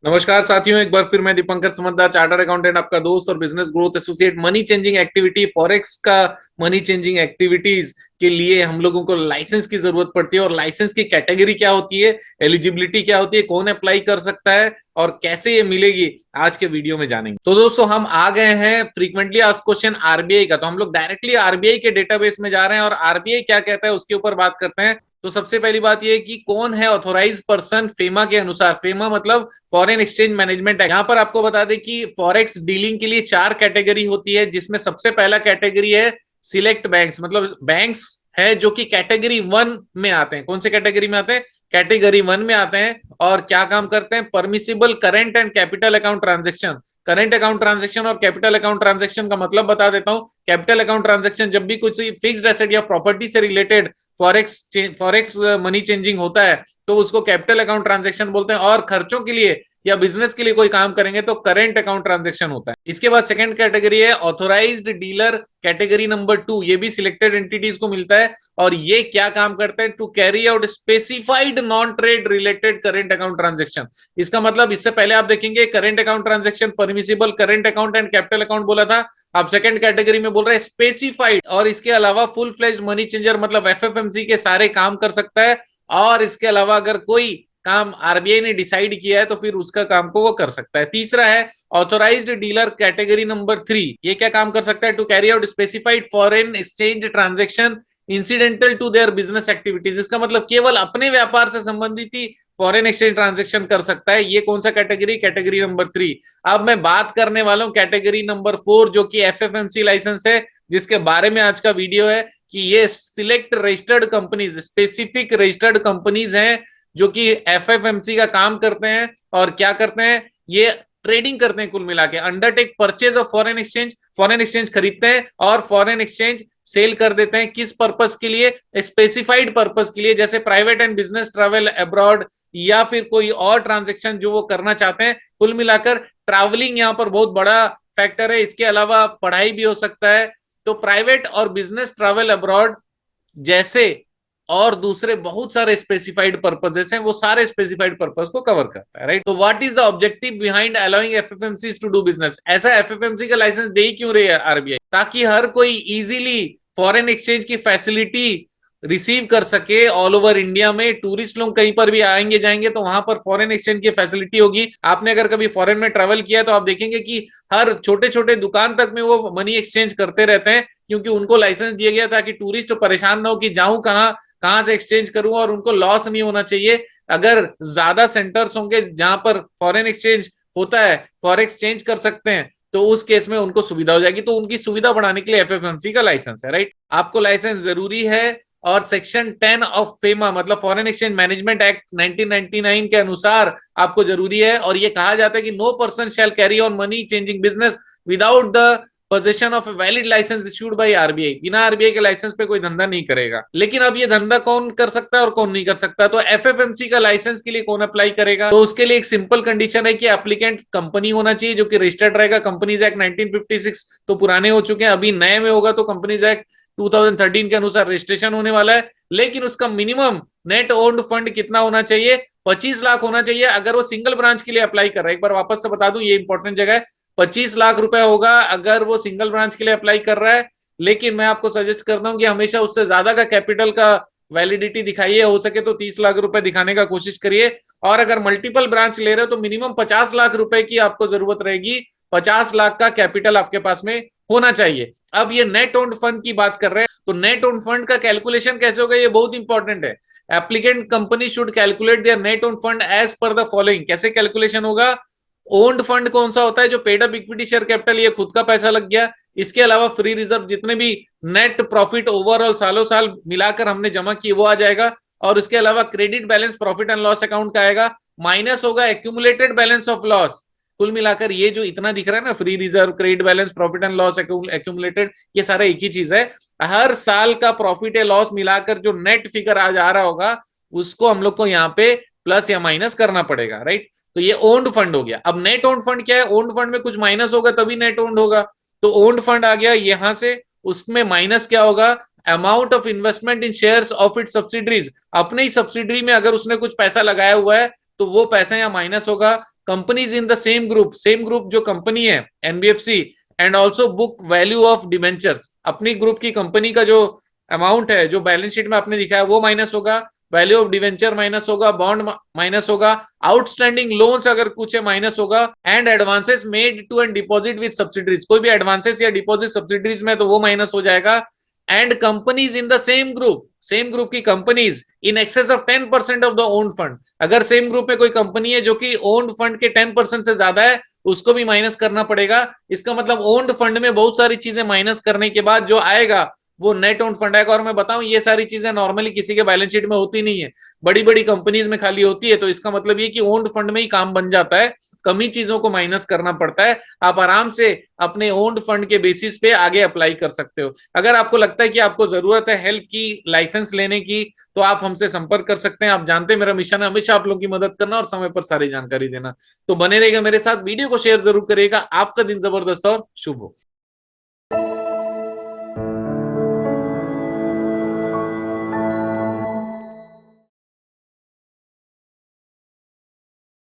नमस्कार साथियों, एक बार फिर मैं दीपंकर समझदार, चार्टर्ड अकाउंटेंट, आपका दोस्त और business growth associate. Money changing activity forex का मनी चेंजिंग एक्टिविटीज के लिए हम लोगों को लाइसेंस की जरूरत पड़ती है। और लाइसेंस की कैटेगरी क्या होती है, एलिजिबिलिटी क्या होती है, कौन अप्लाई कर सकता है और कैसे ये मिलेगी, आज के वीडियो में जानेंगे। तो दोस्तों, हम आ गए हैं फ्रीक्वेंटली आस्क्ड क्वेश्चन आरबीआई का। तो हम लोग डायरेक्टली आरबीआई के डेटाबेस में जा रहे हैं और आरबीआई क्या कहता है उसके ऊपर बात करते हैं। तो सबसे पहली बात यह कि कौन है ऑथोराइज पर्सन फेमा के अनुसार। फेमा मतलब फॉरेन एक्सचेंज मैनेजमेंट एक्ट। यहां पर आपको बता दें कि फॉरेक्स डीलिंग के लिए 4 कैटेगरी होती है, जिसमें सबसे पहला कैटेगरी है सिलेक्ट बैंक्स। मतलब बैंक्स है जो कि कैटेगरी 1 में आते हैं। कौन से कैटेगरी में आते हैं? कैटेगरी 1 में आते हैं। और क्या काम करते हैं? Permissible current and capital account transaction. Current account transaction और कैपिटल अकाउंट ट्रांजेक्शन का मतलब बता देता हूं। कैपिटल अकाउंट ट्रांजेक्शन जब भी कुछ फिक्स्ड एसेट या प्रॉपर्टी से रिलेटेड फॉरेक्स मनी चेंजिंग होता है तो उसको कैपिटल अकाउंट ट्रांजेक्शन बोलते हैं। और खर्चों के लिए या बिजनेस के लिए कोई काम करेंगे तो करेंट अकाउंट ट्रांजेक्शन होता है। इसके बाद सेकंड कैटेगरी है ऑथोराइज्ड डीलर, कैटेगरी नंबर 2। ये भी सिलेक्टेड एंटिटीज को मिलता है। और ये क्या काम करते हैं? To carry out specified non trade related current account transaction. इसका मतलब इससे पहले आप देखेंगे current account transaction, permissible current account and capital account बोला था। आप सेकंड कैटेगरी में बोल रहे हैं स्पेसिफाइड। और इसके अलावा फुल फ्लेज्ड मनी चेंजर मतलब एफएफएमसी के सारे काम कर सकता है। और इसके अलावा अगर कोई काम आरबीआई ने डिसाइड किया है तो फिर उसका काम को वो कर सकता है। तीसरा है ऑथोराइज्ड डीलर, कैटेगरी नंबर 3। ये क्या काम कर सकता है? To carry out specified foreign exchange transaction incidental to their business activities. इसका मतलब केवल अपने व्यापार से संबंधित ही फॉरेन एक्सचेंज ट्रांजेक्शन कर सकता है। ये कौन सा कैटेगरी? Category number 3। अब मैं बात करने वाला हूं कैटेगरी नंबर 4, जो कि एफएफएमसी लाइसेंस है, जिसके बारे में आज का वीडियो है। कि ये select registered companies, specific registered companies हैं जो कि एफएफएमसी का काम करते हैं। और क्या करते हैं? ये ट्रेडिंग करते हैं। कुल मिला के undertake purchase of foreign exchange, foreign exchange खरीदते हैं और फॉरेन एक्सचेंज सेल कर देते हैं। किस पर्पस के लिए? स्पेसिफाइड पर्पस के लिए, जैसे private and business travel abroad या फिर कोई और ट्रांजेक्शन जो वो करना चाहते हैं। कुल मिलाकर ट्रैवलिंग यहाँ पर बहुत बड़ा फैक्टर है। इसके अलावा पढ़ाई भी हो सकता है। तो प्राइवेट और बिजनेस ट्रैवल अब्रॉड जैसे और दूसरे बहुत सारे स्पेसिफाइड पर्पसेस हैं, वो सारे स्पेसिफाइड पर्पस को कवर करता है, राइट। तो what is the objective behind allowing FFMC to do business? ऐसा एफएफएमसी का लाइसेंस दे क्यों रही है आरबीआई? ताकि हर कोई इजीली फॉरेन एक्सचेंज की फैसिलिटी रिसीव कर सके। ऑल ओवर इंडिया में टूरिस्ट लोग कहीं पर भी आएंगे जाएंगे तो वहां पर फॉरेन एक्सचेंज की फैसिलिटी होगी। आपने अगर कभी फॉरेन में ट्रेवल किया तो आप देखेंगे कि हर छोटे छोटे दुकान तक में वो मनी एक्सचेंज करते रहते हैं, क्योंकि उनको लाइसेंस दिया गया ताकि टूरिस्ट परेशान ना हो कि जाऊं कहां से एक्सचेंज करूं, और उनको लॉस नहीं होना चाहिए। अगर ज्यादा सेंटर्स होंगे जहां पर फॉरेन एक्सचेंज होता है, फॉरेक्स चेंज कर सकते हैं, तो उस केस में उनको सुविधा हो जाएगी। तो उनकी सुविधा बढ़ाने के लिए एफएफएमसी का लाइसेंस है, राइट। आपको लाइसेंस जरूरी है। और सेक्शन 10 ऑफ फेमा मतलब फॉरेन एक्सचेंज मैनेजमेंट एक्ट 1999 के अनुसार आपको जरूरी है। और ये कहा जाता है कि no person shall carry on money changing business without the position of a valid licence issued by RBI. बिना आरबीआई के लाइसेंस पे कोई धंधा नहीं करेगा। लेकिन अब ये धंधा कौन कर सकता है और कौन नहीं कर सकता? तो एफएफएमसी का लाइसेंस के लिए कौन अप्लाई करेगा? तो उसके लिए एक सिंपल कंडीशन है कि एप्लीकेंट कंपनी होना चाहिए जो कि रजिस्टर्ड रहेगा। कंपनीज एक्ट 1956 तो पुराने हो चुके हैं, अभी नए में होगा तो कंपनीज एक्ट 2013 के अनुसार रजिस्ट्रेशन होने वाला है। लेकिन उसका मिनिमम नेट ओन्ड फंड कितना होना चाहिए? 25 लाख होना चाहिए अगर वो सिंगल ब्रांच के लिए अप्लाई कर रहा है। एक बार वापस से बता दूं, ये इंपॉर्टेंट जगह है। 25 लाख रुपए होगा अगर वो सिंगल ब्रांच के लिए अप्लाई कर रहा है। लेकिन मैं आपको सजेस्ट करता हूं कि हमेशा उससे ज्यादा का कैपिटल का वैलिडिटी दिखाइए। हो सके तो 30 लाख रुपए दिखाने का कोशिश करिए। और अगर मल्टीपल ब्रांच ले रहे हो तो मिनिमम 50 लाख रुपए की आपको जरूरत रहेगी। 50 लाख का कैपिटल आपके पास में होना चाहिए। अब ये नेट ओन्ड फंड की बात कर रहे हैं, तो नेट ओन्ड फंड का कैलकुलेशन कैसे होगा? ये बहुत इंपॉर्टेंट है। Applicant company should calculate their net owned fund as per the following. कैसे कैलकुलेशन होगा? ओन्ड फंड कौन सा होता है? जो paid up equity share capital, ये खुद का पैसा लग गया। इसके अलावा फ्री रिजर्व, जितने भी नेट प्रॉफिट ओवरऑल सालों साल मिलाकर हमने जमा किए वो आ जाएगा। और उसके अलावा credit balance profit and loss account का आएगा। माइनस होगा एक्यूमुलेटेड बैलेंस ऑफ लॉस। कुल मिलाकर ये जो इतना दिख रहा है ना, free reserve, credit balance, profit and loss accumulated, ये सारा एक ही चीज है। हर साल का प्रॉफिट या लॉस मिलाकर जो नेट फिगर आज आ रहा होगा उसको हम लोग को यहाँ पे प्लस या माइनस करना पड़ेगा, राइट। तो ये ओन्ड फंड हो गया। अब नेट ओन्ड फंड क्या है? ओन्ड फंड में कुछ माइनस होगा तभी नेट ओन्ड होगा। तो ओन्ड फंड आ गया यहां से। उसमें माइनस क्या होगा? Amount of investment in shares of it subsidiaries. अपने ही सब्सिडरी में अगर उसने कुछ पैसा लगाया हुआ है तो वो पैसा यहाँ माइनस होगा। Companies in the same group जो कंपनी है NBFC, and also book value of debentures, अपनी ग्रुप की कंपनी का जो अमाउंट है जो बैलेंस शीट में आपने दिखाया वो माइनस होगा, वैल्यू ऑफ डिवेंचर माइनस होगा, बॉन्ड माइनस होगा, आउटस्टैंडिंग लोन्स अगर कुछ है माइनस होगा, and advances made to and deposit with subsidiaries, कोई भी एडवांसेस या डिपॉजिट सब्सिडरीज में तो वो माइनस हो जाएगा, and companies in the same group की companies in excess of 10% of the owned fund, अगर सेम ग्रुप में कोई कंपनी है जो कि ओन्ड फंड के 10% से ज्यादा है उसको भी माइनस करना पड़ेगा। इसका मतलब ओन्ड फंड में बहुत सारी चीजें माइनस करने के बाद जो आएगा वो नेट ओन फंड आएगा। और मैं बताऊं ये सारी चीजें नॉर्मली किसी के बैलेंस शीट में होती नहीं है, बड़ी बड़ी कंपनीज में खाली होती है। तो इसका मतलब ये कि ओन्ड फंड में ही काम बन जाता है, कम ही चीजों को माइनस करना पड़ता है, आप आराम से अपने ओन्ड फंड के बेसिस पे आगे अप्लाई कर सकते हो। अगर आपको लगता है कि आपको जरूरत है हेल्प की लाइसेंस लेने की तो आप हमसे संपर्क कर सकते हैं। आप जानते हैं मेरा मिशन है हमेशा आप लोगों की मदद करना और समय पर सारी जानकारी देना। तो बने रहेगा मेरे साथ, वीडियो को शेयर जरूर करिएगा। आपका दिन जबरदस्त और शुभ हो।